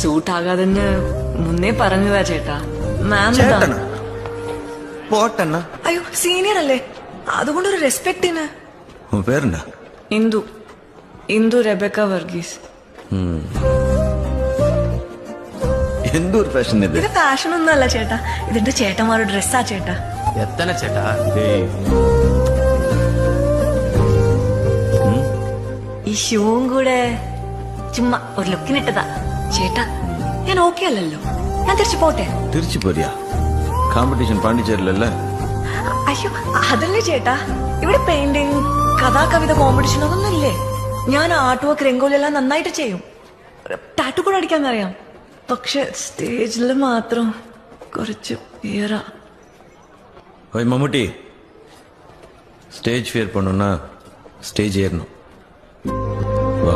സൂട്ടാകാതെന്ന് മുന്നേ പറഞ്ഞതാ ചേട്ടാ. മാം ചേട്ടനാ പോട്ടെണ്ണ. അയ്യോ സീനിയർ അല്ലേ, അതുകൊണ്ടൊരു റെസ്പെക്ടിന്. ഉൻ പേരെന്നാ? ഇന്ദു. ഇന്ദു റെബക്ക വർഗീസ്. എന്തൊരു ഫാഷൻ ഇത്? ഇത് ഫാഷൻ ഒന്നും അല്ല ചേട്ടാ, ഇതിന്റെ ചേട്ടന്മാരുടെ ഡ്രസ്സാ ചേട്ടാ. എത്തന ചേട്ടാ. ഈ ഷൂവും കൂടെ ചുമ്മാ ഒരു ലുക്കിനിട്ടതാ ചേട്ടാ. ഞാൻ ഓക്കെ അല്ലല്ലോ, ഞാൻ തിരിച്ചു പോട്ടെ. തിരിച്ചു പോരിയാ? കോമ്പറ്റീഷൻ പാണ്ടിച്ചേരിലല്ലേ? അയ്യോ അതല്ലേ ചേട്ടാ, ഇവിടെ പെയിന്റിങ്, കഥാ കവിത കോമ്പറ്റീഷൻ അതൊന്നും ഇല്ലേ? ഞാൻ ആർട്ട് വർക്ക്, രംഗോലി എല്ലാം നന്നായിട്ട് ചെയ്യും. ടാറ്റു കൂടെ അടിക്കാന്നറിയാം. പക്ഷെ സ്റ്റേജിൽ മാത്രം കുറച്ച് ഏറാ. ஓய் மம்முட்டி, ஸ்டேஜ் ஃபியர் பண்ணணும்னா ஸ்டேஜ் ஏறணும். வா.